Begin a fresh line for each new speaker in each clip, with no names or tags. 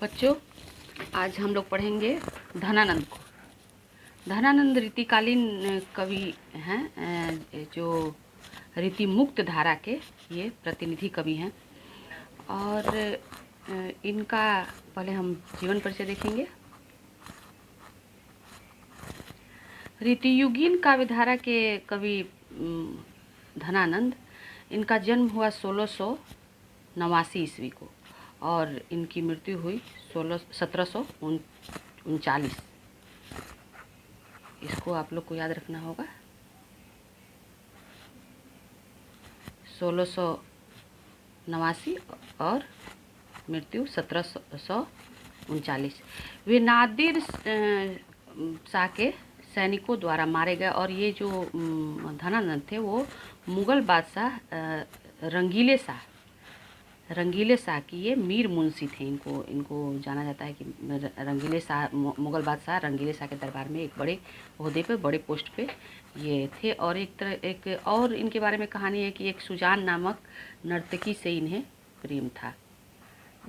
बच्चों, आज हम लोग पढ़ेंगे धनानंद को। धनानंद रीतिकालीन कवि हैं, जो रीति मुक्त धारा के ये प्रतिनिधि कवि हैं। और इनका पहले हम जीवन परिचय देखेंगे। रीतियुगीन काव्य धारा के कवि धनानंद, इनका जन्म हुआ 1689 ईस्वी को और इनकी मृत्यु हुई 1739। इसको आप लोग को याद रखना होगा। 1689 और मृत्यु 1739। वे नादिर शाह के सैनिकों द्वारा मारे गए और ये जो धनानंद थे वो मुग़ल बादशाह रंगीले शाह की ये मीर मुंशी थे। इनको जाना जाता है कि रंगीले शाह, मुग़ल बादशाह रंगीले शाह के दरबार में एक बड़े ओहदे पे, बड़े पोस्ट पे ये थे। और एक और इनके बारे में कहानी है कि एक सुजान नामक नर्तकी से इन्हें प्रेम था।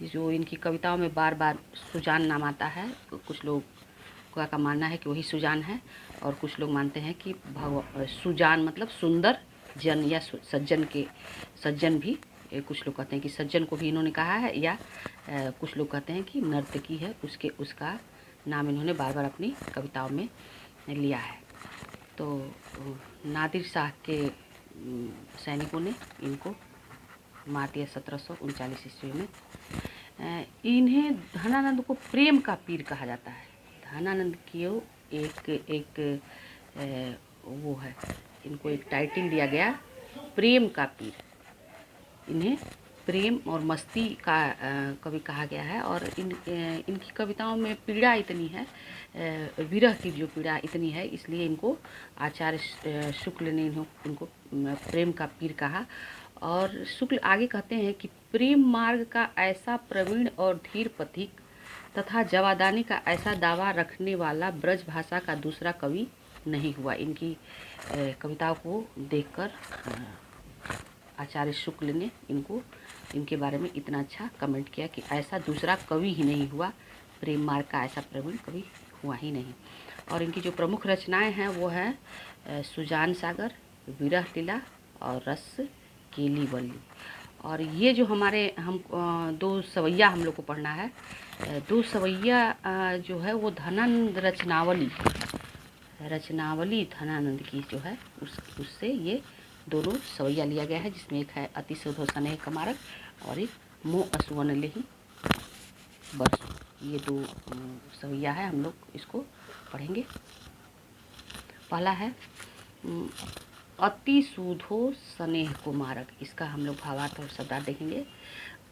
जो इनकी कविताओं में बार बार सुजान नाम आता है। कुछ लोग का मानना है कि वही सुजान है और कुछ लोग मानते हैं कि सुजान मतलब सुंदर जन या सज्जन भी। कुछ लोग कहते हैं कि सज्जन को भी इन्होंने कहा है, या कुछ लोग कहते हैं कि नर्तकी है, उसका नाम इन्होंने बार बार अपनी कविताओं में लिया है। तो नादिर शाह के सैनिकों ने इनको मार दिया 1739 ईस्वी में। इन्हें धनानंद को प्रेम का पीर कहा जाता है। धनानंद की एक वो है, इनको एक टाइटल दिया गया, प्रेम का पीर। इन्हें प्रेम और मस्ती का कवि कहा गया है। और इनकी कविताओं में पीड़ा इतनी है, विरह की जो पीड़ा इतनी है, इसलिए इनको आचार्य शुक्ल ने इनको प्रेम का पीर कहा। और शुक्ल आगे कहते हैं कि प्रेम मार्ग का ऐसा प्रवीण और धीर पथिक तथा जवादानी का ऐसा दावा रखने वाला ब्रज भाषा का दूसरा कवि नहीं हुआ। इनकी कविताओं को देखकर आचार्य शुक्ल ने इनके बारे में इतना अच्छा कमेंट किया कि ऐसा दूसरा कवि ही नहीं हुआ, प्रेम मार्ग का ऐसा प्रवीण कवि हुआ ही नहीं। और इनकी जो प्रमुख रचनाएं हैं वो है सुजान सागर, विरह लीला और रस केलीवली। और ये जो हम दो सवैया हम लोग को पढ़ना है। दो सवैया जो है वो धनानंद रचनावली धनानंद की जो है उससे ये दोनों सवैया लिया गया है, जिसमें एक है अति शोधो स्नेह कमारक और एक मोह असुवन लेहि बरसो। ये दो सवैया है, हम लोग इसको पढ़ेंगे। पहला है अति सूधो स्नेह कुमारक। इसका हम लोग भावार्थ और शब्दार्थ देखेंगे।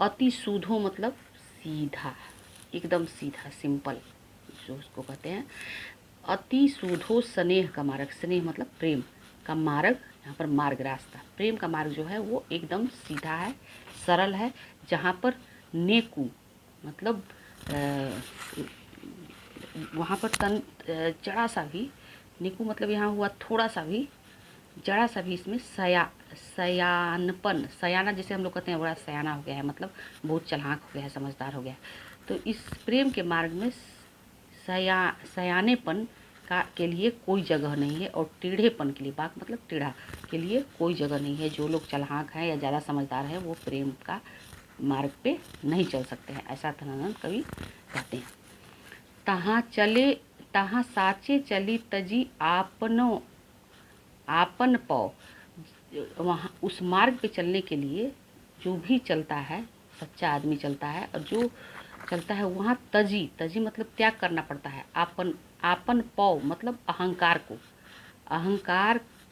अति सूधो मतलब सीधा, एकदम सीधा, सिंपल, जो उसको कहते हैं। अति सूधो स्नेह का मार्ग, स्नेह मतलब प्रेम का मार्ग, यहाँ पर मार्ग रास्ता, प्रेम का मार्ग जो है वो एकदम सीधा है, सरल है। जहाँ पर नेकू मतलब वहाँ पर जरा सा भी, नेकू मतलब यहाँ हुआ थोड़ा सा भी, जरा सा भी इसमें सयानपन, सयाना जैसे हम लोग कहते हैं बड़ा सयाना हो गया है, मतलब बहुत चालाक हो गया है, समझदार हो गया है। तो इस प्रेम के मार्ग में सयानेपन के लिए कोई जगह नहीं है, और टेढ़ेपन के लिए, बाक मतलब टेढ़ा, के लिए कोई जगह नहीं है। जो लोग चालाक हैं या ज़्यादा समझदार हैं वो प्रेम का मार्ग पे नहीं चल सकते हैं, ऐसा धनानंद कवि कहते हैं। तहाँ साचे चली तजी आपन पौ। वहाँ उस मार्ग पे चलने के लिए जो भी चलता है, सच्चा आदमी चलता है, और जो चलता है वहाँ तजी मतलब त्याग करना पड़ता है। आपन पौ मतलब अहंकार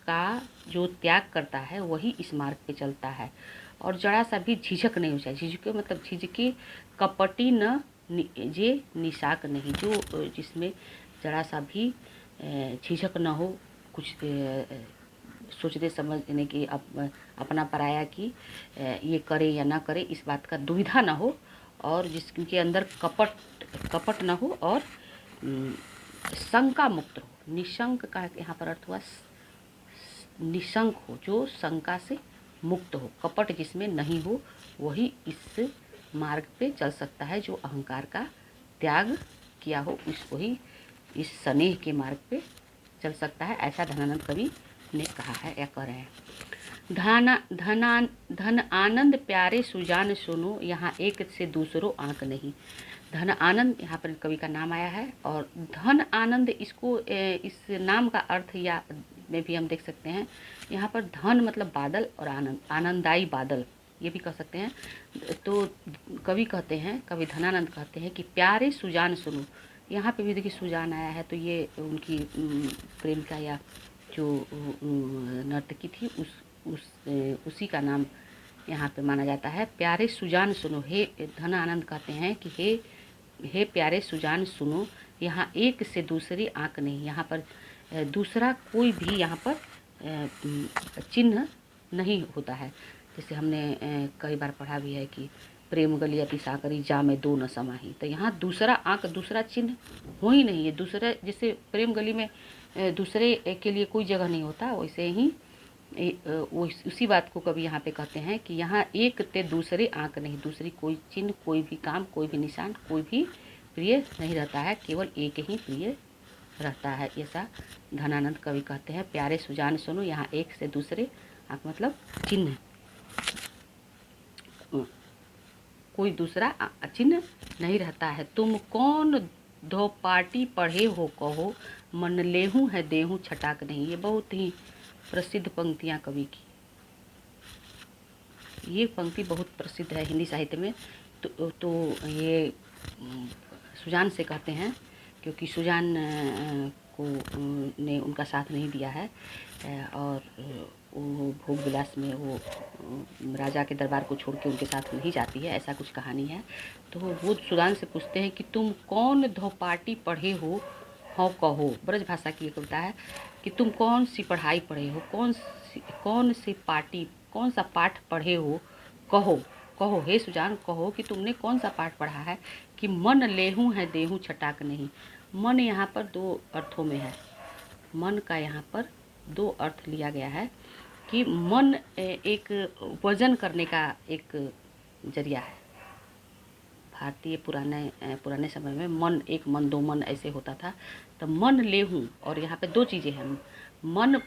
का जो त्याग करता है वही इस मार्ग पे चलता है। और जरा सा भी झिझक नहीं हो चाहिए। झिझके मतलब झिझके, कपटी न जे निशाक नहीं, जो जिसमें जरा सा भी झिझक न हो, कुछ सोचने समझने की, अपना पराया की ये करे या ना करे, इस बात का दुविधा न हो, और जिसके अंदर कपट न हो, और शंका मुक्त हो। निशंक का यहाँ पर अर्थ हुआ निशंक हो, जो शंका से मुक्त हो, कपट जिसमें नहीं हो, वही इस मार्ग पे चल सकता है जो अहंकार का त्याग किया हो, वही इस स्नेह के मार्ग पे चल सकता है, ऐसा धनानंद कवि ने कहा है या कह रहे हैं। धन आनंद प्यारे सुजान सुनो, यहाँ एक से दूसरो आंक नहीं। धन आनंद यहाँ पर कवि का नाम आया है, और धन आनंद इसको इस नाम का अर्थ या में भी हम देख सकते हैं। यहाँ पर धन मतलब बादल और आनंद, आनंददायी बादल ये भी कह सकते हैं। तो कवि कहते हैं, कवि धनानंद कहते हैं कि प्यारे सुजान सुनो। यहाँ पे भी देखिए सुजान आया है, तो ये उनकी प्रेमिका या जो नर्तकी थी उसी का नाम यहाँ पे माना जाता है। प्यारे सुजान सुनो, हे धनानंद कहते हैं कि हे प्यारे सुजान सुनो, यहाँ एक से दूसरी आंक नहीं। यहाँ पर दूसरा कोई भी यहाँ पर चिन्ह नहीं होता है। जैसे हमने कई बार पढ़ा भी है कि प्रेम गली अति साकरी जा में दो न समाही, तो यहाँ दूसरा आंक, दूसरा चिन्ह हो ही नहीं है। दूसरे जैसे प्रेम गली में दूसरे के लिए कोई जगह नहीं होता, वैसे ही वो उसी बात को कभी यहाँ पे कहते हैं कि यहाँ एक ते दूसरे आंक नहीं। दूसरी कोई चिन्ह, कोई भी काम, कोई भी निशान, कोई भी प्रिय नहीं रहता है, केवल एक ही प्रिय रहता है, ऐसा धनानंद कवि कहते हैं। प्यारे सुजान सुनो, यहाँ एक से दूसरे आंक मतलब चिन्ह, कोई दूसरा चिन्ह नहीं रहता है। तुम कौन धोपाटी पढ़े हो कहो, मन लेहूँ है देहूँ छटाक नहीं। ये बहुत ही प्रसिद्ध पंक्तियाँ कवि की, ये पंक्ति बहुत प्रसिद्ध है हिंदी साहित्य में। तो ये सुजान से कहते हैं, क्योंकि सुजान को ने उनका साथ नहीं दिया है, और वो भोग विलास में वो राजा के दरबार को छोड़ के उनके साथ नहीं जाती है, ऐसा कुछ कहानी है। तो वो सुजान से पूछते हैं कि तुम कौन धोपाटी पढ़े हो कहो। ब्रज भाषा की ये कविता है कि तुम कौन सी पढ़ाई पढ़े हो, कौन सा पाठ पढ़े हो, कहो हे सुजान, कहो कि तुमने कौन सा पाठ पढ़ा है कि मन लेहूँ है देहूँ छटाक नहीं। मन यहाँ पर दो अर्थों में है। मन का यहाँ पर दो अर्थ लिया गया है कि मन एक वजन करने का एक जरिया है। भारतीय पुराने समय में मन, एक मन, दो मन ऐसे होता था। तो मन लेहूँ, और यहाँ पे दो चीज़ें हैं। मन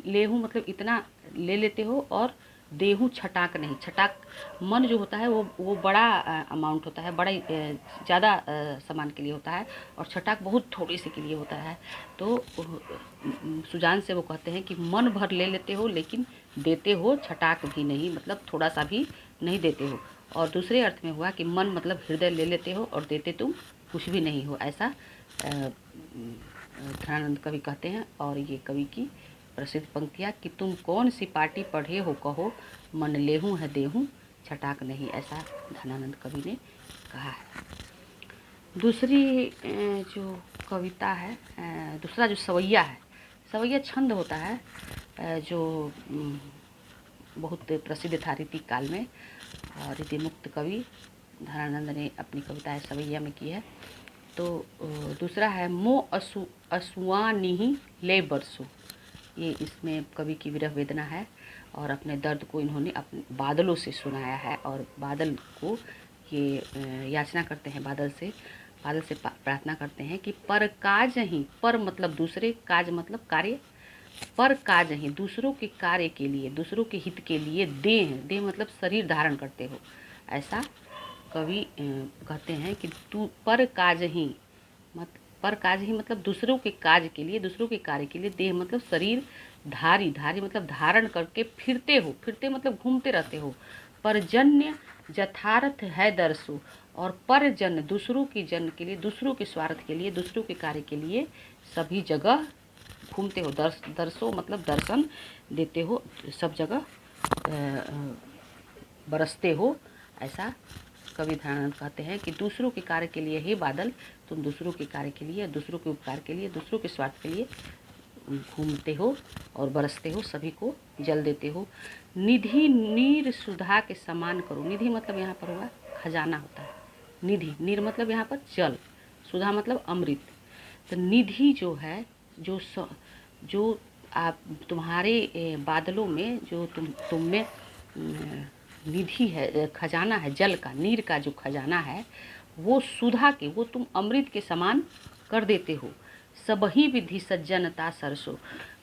लेहूँ मतलब इतना ले लेते हो, और देहूँ छटाक नहीं। छटाक मन जो होता है वो बड़ा अमाउंट होता है, बड़ा ज़्यादा सामान के लिए होता है, और छटाक बहुत थोड़े से के लिए होता है। तो सुजान से वो कहते हैं कि मन भर ले लेते हो लेकिन देते हो छटाक भी नहीं, मतलब थोड़ा सा भी नहीं देते हो। और दूसरे अर्थ में हुआ कि मन मतलब हृदय ले लेते हो और देते तुम कुछ भी नहीं हो, ऐसा धनानंद कवि कहते हैं। और ये कवि की प्रसिद्ध पंक्तियाँ कि तुम कौन सी पाटी पढ़े हो कहो, मन लेहूँ है देहूँ छटाक नहीं, ऐसा धनानंद कवि ने कहा है। दूसरी जो कविता है, दूसरा जो सवैया है, सवैया छंद होता है जो बहुत प्रसिद्ध था रीति काल में, और रीति मुक्त कवि धनानंद ने अपनी कविताएं सवैया में की है। तो दूसरा है मो असुआनिही ले बरसो। ये इसमें कवि की विरह वेदना है, और अपने दर्द को इन्होंने अपने बादलों से सुनाया है, और बादल को ये याचना करते हैं, बादल से प्रार्थना करते हैं कि पर काज ही, पर मतलब दूसरे, काज मतलब कार्य, पर काज ही दूसरों के कार्य के लिए, दूसरों के हित के लिए देह मतलब शरीर धारण करते हो, ऐसा कवि कहते हैं कि तू पर काज ही मतलब दूसरों के काज के लिए, दूसरों के कार्य के लिए, देह मतलब शरीर, धारी मतलब धारण करके फिरते मतलब घूमते रहते हो। परजन्य यथार्थ है दर्शो, और परजन दूसरों के जन के लिए, दूसरों के स्वार्थ के लिए, दूसरों के कार्य के लिए सभी जगह घूमते हो। दर्शो मतलब दर्शन देते हो, सब जगह बरसते हो, ऐसा कवि धनानंद कहते हैं कि दूसरों के कार्य के लिए हे बादल, तुम दूसरों के कार्य के लिए, दूसरों के उपकार के लिए, दूसरों के स्वार्थ के लिए घूमते हो और बरसते हो, सभी को जल देते हो। निधि नीर सुधा के समान करो। निधि मतलब यहाँ पर हुआ खजाना होता है। निधि, नीर मतलब यहाँ पर जल, सुधा मतलब अमृत। तो निधि जो है, जो आप तुम्हारे बादलों में, जो तुम में निधि है, खजाना है जल का, नीर का जो खजाना है वो सुधा के, वो तुम अमृत के समान कर देते हो। सबही विधि सज्जनता सरसों,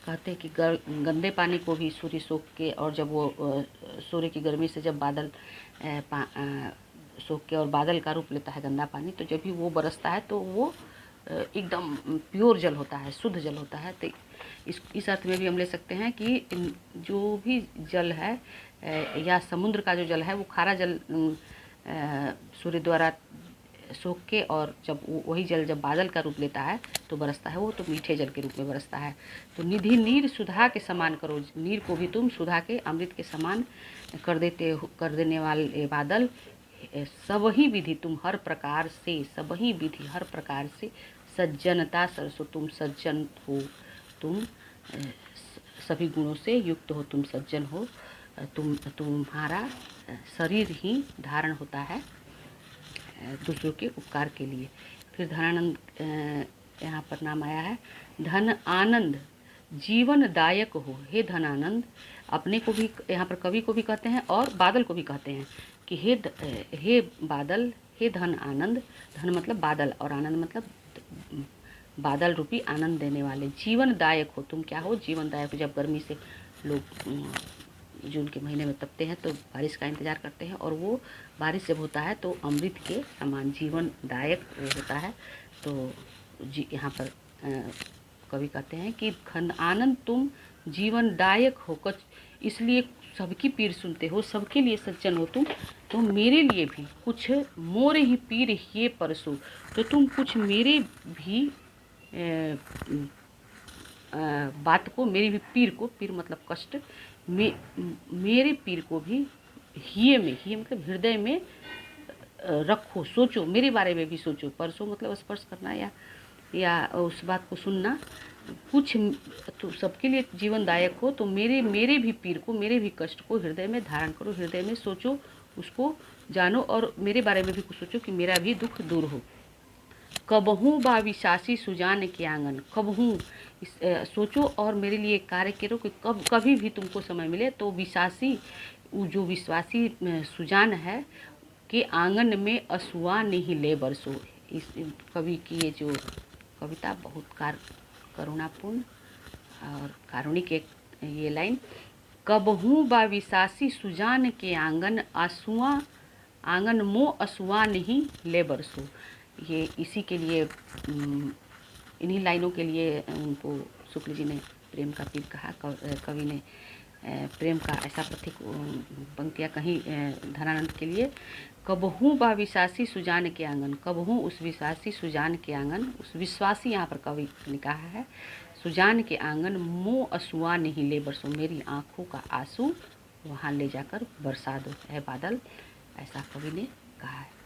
कहते हैं कि गंदे पानी को भी सूर्य सोख के, और जब वो सूर्य की गर्मी से जब बादल सोख के और बादल का रूप लेता है गंदा पानी, तो जब भी वो बरसता है तो वो एकदम प्योर जल होता है, शुद्ध जल होता है। तो इस अर्थ में भी हम ले सकते हैं कि जो भी जल है या समुद्र का जो जल है वो खारा जल सूर्य द्वारा सोख के, और जब वही जल जब बादल का रूप लेता है तो बरसता है, वो तो मीठे जल के रूप में बरसता है। तो निधि नीर सुधा के समान करो, नीर को भी तुम सुधा के अमृत के समान कर देने वाले बादल। सबही विधि तुम हर प्रकार से, सबही विधि हर प्रकार से सज्जनता सरसो, तुम सज्जन हो, तुम सभी गुणों से युक्त हो, तुम सज्जन हो, तुम्हारा शरीर ही धारण होता है दूसरों के उपकार के लिए। फिर धनानंद यहाँ पर नाम आया है, धन आनंद जीवनदायक हो, हे धन आनंद। अपने को भी यहाँ पर कवि को भी कहते हैं और बादल को भी कहते हैं कि हे बादल, हे धन आनंद। धन मतलब बादल और आनंद मतलब बादल रूपी आनंद देने वाले। जीवनदायक हो, तुम क्या हो? जीवनदायक हो। जब गर्मी से लोग जून के महीने में तपते हैं तो बारिश का इंतज़ार करते हैं, और वो बारिश जब होता है तो अमृत के समान जीवनदायक होता है। तो यहाँ पर कवि कहते हैं कि घन आनंद तुम जीवनदायक हो, इसलिए सबकी पीर सुनते हो, सबके लिए सज्जन हो तुम। तो मेरे लिए भी कुछ मोरे ही पीर ये परसो, तो तुम कुछ मेरे भी बात को, मेरी भी पीर को, पीर मतलब कष्ट, मेरे पीर को भी हिये में, हिये मतलब हृदय में रखो, सोचो, मेरे बारे में भी सोचो। परसों मतलब स्पर्श करना या उस बात को सुनना। कुछ तो सबके लिए जीवनदायक हो, तो मेरे भी पीर को, मेरे भी कष्ट को हृदय में धारण करो, हृदय में सोचो, उसको जानो, और मेरे बारे में भी कुछ सोचो कि मेरा भी दुख दूर हो। कबहू बा विशासी सुजान के आंगन, कबहू सोचो और मेरे लिए कार्य करो कि कभी भी तुमको समय मिले तो विशासी, जो विश्वासी सुजान है के आंगन में असुआ नहीं ले बरसो। इस कवि की ये जो कविता बहुत करुणापूर्ण और कारुणिक एक ये लाइन, कबहू बा विशासी सुजान के आंगन आंसुआ, आंगन मो असुआ नहीं ले बरसो। ये इसी के लिए, इन्हीं लाइनों के लिए उनको शुक्ल जी ने प्रेम का पीर कहा। कवि ने प्रेम का ऐसा प्रतीक पंक्तियाँ कहीं धनानंद के लिए, कबहू बा विश्वासी सुजान के आंगन, कबहू उस विश्वासी सुजान के आंगन, उस विश्वासी यहाँ पर कवि ने कहा है, सुजान के आंगन मो असुआ नहीं ले बरसो, मेरी आँखों का आंसू वहाँ ले जाकर बरसा दो है बादल, ऐसा कवि ने कहा है।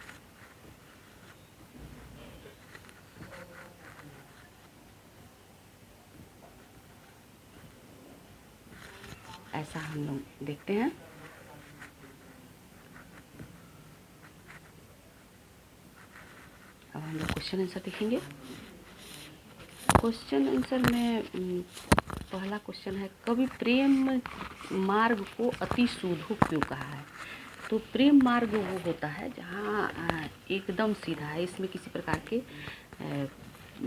ऐसा हम लोग देखते हैं। अब हम लोग क्वेश्चन आंसर देखेंगे। क्वेश्चन आंसर में पहला क्वेश्चन है, कवि प्रेम मार्ग को अति सूधो क्यों कहा है? तो प्रेम मार्ग वो होता है जहाँ एकदम सीधा है, इसमें किसी प्रकार के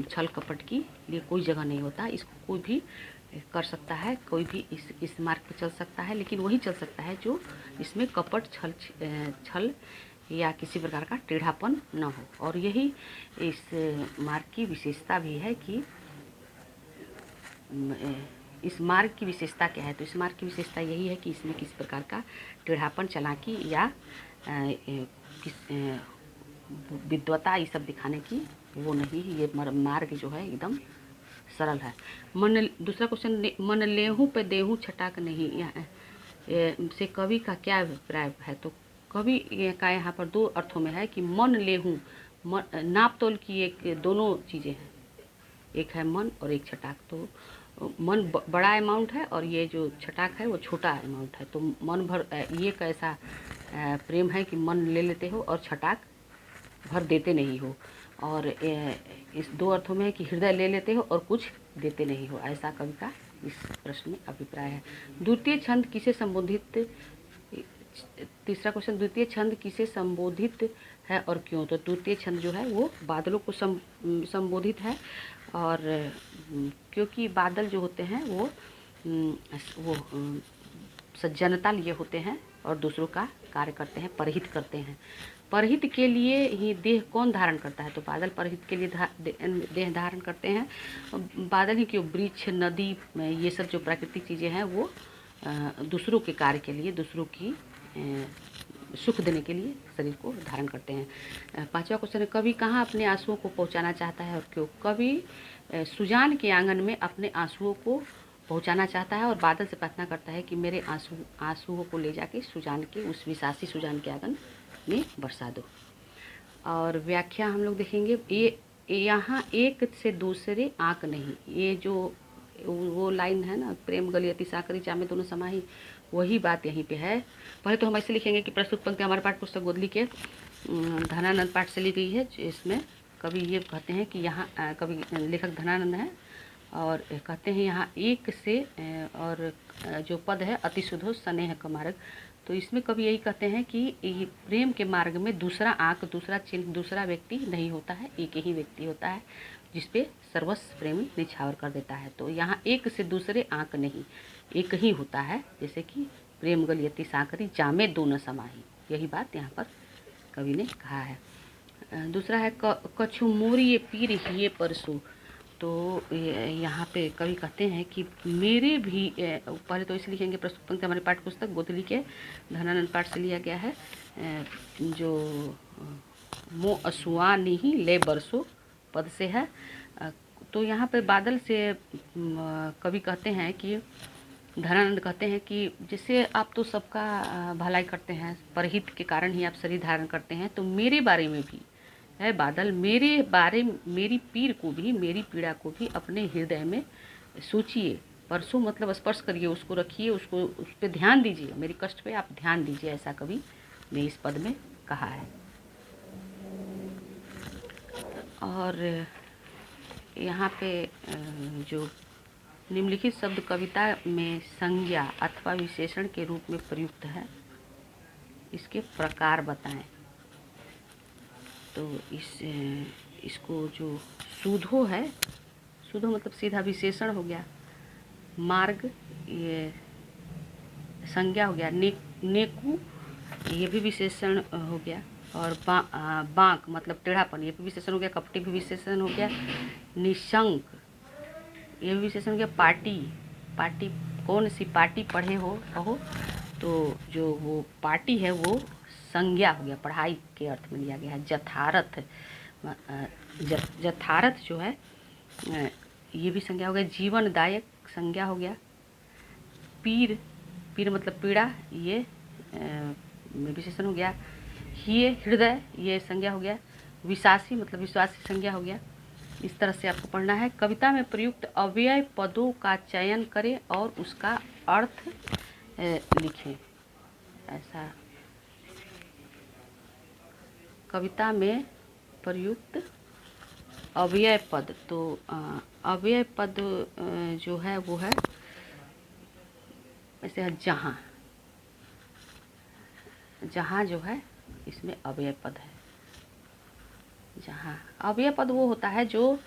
छल कपट की लिए कोई जगह नहीं होता। इसको कोई भी कर सकता है, कोई भी इस मार्ग पे चल सकता है, लेकिन वही चल सकता है जो इसमें कपट छल या किसी प्रकार का टेढ़ापन न हो। और यही इस मार्ग की विशेषता भी है कि इस मार्ग की विशेषता क्या है? तो इस मार्ग की विशेषता यही है कि इसमें किसी प्रकार का टेढ़ापन, चालाकी या विद्वता ये सब दिखाने की वो नहीं। ये मार्ग जो है एकदम सरल है। दूसरा क्वेश्चन, मन लेहूँ पे देहूँ छटाक नहीं से कवि का क्या अभिप्राय है? तो कवि का यहाँ पर दो अर्थों में है कि मन लेहूँ, नाप तोल की एक दोनों चीज़ें हैं, एक है मन और एक छटाक। तो मन बड़ा अमाउंट है और ये जो छटाक है वो छोटा अमाउंट है। तो मन भर ये कैसा प्रेम है कि मन ले लेते हो और छटाक भर देते नहीं हो। और इस दो अर्थों में है कि हृदय ले लेते हो और कुछ देते नहीं हो। ऐसा कवि का इस प्रश्न में अभिप्राय है। द्वितीय छंद किसे संबोधित तीसरा क्वेश्चन, द्वितीय छंद किसे संबोधित है और क्यों? तो द्वितीय छंद जो है वो बादलों को संबोधित है, और क्योंकि बादल जो होते हैं वो सज्जनता लिए होते हैं और दूसरों का कार्य करते हैं, परहित करते हैं। परहित के लिए ही देह कौन धारण करता है? तो बादल परहित के लिए देह धारण करते हैं। बादल ही क्यों, वृक्ष, नदी, ये सब जो प्राकृतिक चीज़ें हैं वो दूसरों के कार्य के लिए, दूसरों की सुख देने के लिए शरीर को धारण करते हैं। पांचवा क्वेश्चन है, कवि कहाँ अपने आंसुओं को पहुँचाना चाहता है और क्यों? कवि सुजान के आंगन में अपने आंसुओं को पहुँचाना चाहता है और बादल से प्रार्थना करता है कि मेरे आंसुओं को ले जाके सुजान के, उस विशासी सुजान के आंगन में बरसा दो। और व्याख्या हम लोग देखेंगे, ये यहाँ एक से दूसरे आंक नहीं, ये जो वो लाइन है ना, प्रेम गली अति साकरी चामे दोनों समाही, वही बात यहीं पे है। पहले तो हम ऐसे लिखेंगे कि प्रस्तुत पंक्ति हमारे पाठ पुस्तक गोदली के धनानंद पाठ से ली गई है। इसमें कवि ये कहते हैं कि यहाँ कवि लेखक धनानंद है और कहते हैं यहाँ एक से और जो पद है अति सुधो स्नेह का मार्ग, तो इसमें कवि यही कहते हैं कि ये प्रेम के मार्ग में दूसरा आंक, दूसरा चिन्ह, दूसरा व्यक्ति नहीं होता है, एक ही व्यक्ति होता है जिसपे सर्वस्व प्रेमी निछावर कर देता है। तो यहाँ एक से दूसरे आंक नहीं, एक ही होता है, जैसे कि प्रेम गली अति साकरी जामे दो न समाही, यही बात यहाँ पर कवि ने कहा है। दूसरा है कछु मोरी ये पीर हिये परसु, तो यहाँ पे कवि कहते हैं कि मेरे भी, पहले तो इसे लिखेंगे प्रस्तुत पंक्ति हमारे पाठ्य पुस्तक गोदली के धनानंद पाठ से लिया गया है, जो मो असुआ नहीं ले बरसो पद से है। तो यहाँ पे बादल से कवि कहते हैं कि धनानंद कहते हैं कि जैसे आप तो सबका भलाई करते हैं, परहित के कारण ही आप शरीर धारण करते हैं, तो मेरे बारे में भी है बादल, मेरे बारे, मेरी पीर को भी, मेरी पीड़ा को भी अपने हृदय में सोचिए, परसों मतलब स्पर्श करिए, उसको रखिए, उसको, उस पर ध्यान दीजिए, मेरी कष्ट पे आप ध्यान दीजिए, ऐसा कवि ने इस पद में कहा है। और यहाँ पे जो निम्नलिखित शब्द कविता में संज्ञा अथवा विशेषण के रूप में प्रयुक्त है, इसके प्रकार बताएं। तो इसको जो सूधो है, सूधो मतलब सीधा विशेषण हो गया, मार्ग ये संज्ञा हो गया, नेकू ये भी विशेषण हो गया, और बांक मतलब टेढ़ापन ये भी विशेषण हो गया, कपटी भी विशेषण हो गया, निशंक ये भी विशेषण हो गया, पार्टी, पार्टी कौन सी पार्टी पढ़े हो कहो, तो जो वो पार्टी है वो संज्ञा हो गया, पढ़ाई के अर्थ में लिया गया है। जथारथ, जथारथ जो है ये भी संज्ञा हो गया, जीवनदायक संज्ञा हो गया, पीर, पीर मतलब पीड़ा ये विशेषण हो गया, ये हृदय ये संज्ञा हो गया, विशासी मतलब विश्वासी संज्ञा हो गया। इस तरह से आपको पढ़ना है। कविता में प्रयुक्त अव्यय पदों का चयन करें और उसका अर्थ लिखें। ऐसा कविता में प्रयुक्त अव्यय पद, तो अव्यय पद जो है वो है ऐसे है, जहाँ, जहाँ जो है इसमें अव्यय पद है। जहाँ अव्यय पद वो होता है जो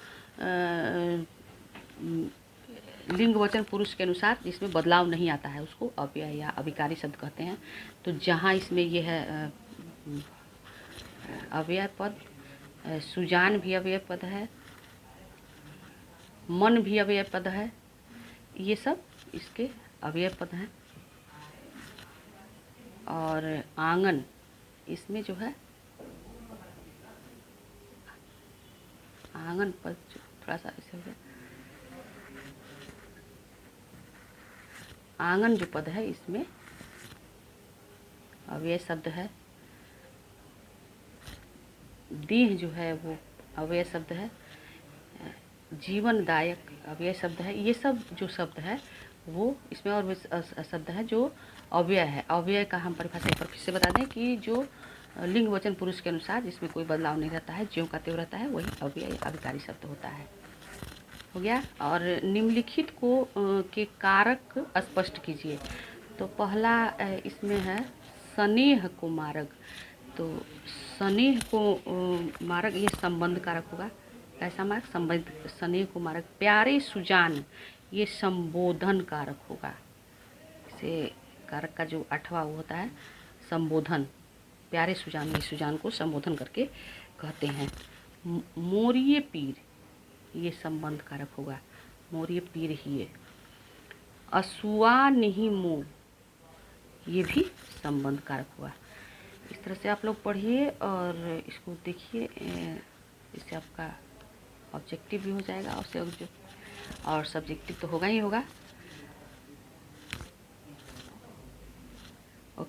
लिंग वचन पुरुष के अनुसार जिसमें बदलाव नहीं आता है, उसको अव्यय या अभिकारी शब्द कहते हैं। तो जहाँ इसमें ये है अव्यय पद, सुजान भी अव्यय पद है, मन भी अव्यय पद है, ये सब इसके अव्यय पद हैं। और आंगन इसमें जो है आंगन पद थोड़ा सा ऐसे हो गया, आंगन जो पद है इसमें अव्यय शब्द है। देह जो है वो अव्यय शब्द है, जीवनदायक अव्यय शब्द है। ये सब जो शब्द है वो इसमें, और शब्द है जो अव्यय है। अव्यय का हम परिभाषा एक बार फिर से बता दें कि जो लिंग वचन पुरुष के अनुसार जिसमें कोई बदलाव नहीं रहता है, ज्यों का त्यों रहता है, वही अव्यय अभिकारी शब्द होता है। हो गया। और निम्नलिखित को के कारक स्पष्ट कीजिए। तो पहला इसमें है स्नेह को मारग, तो स्नेह को मारग ये संबंध कारक होगा। कैसा मार्ग? संबंध। स्नेह को मारग। प्यारे सुजान ये संबोधन कारक होगा। इसे कारक का जो 8वां वो होता है संबोधन। प्यारे सुजान, ये सुजान को संबोधन करके कहते हैं। मोरिये पीर ये संबंध कारक होगा। मोरिये पीर ही है। असुआ नहीं मोह ये भी संबंध कारक हुआ। इस तरह से आप लोग पढ़िए और इसको देखिए, इससे आपका ऑब्जेक्टिव भी हो जाएगा और सब्जेक्टिव तो होगा ही होगा।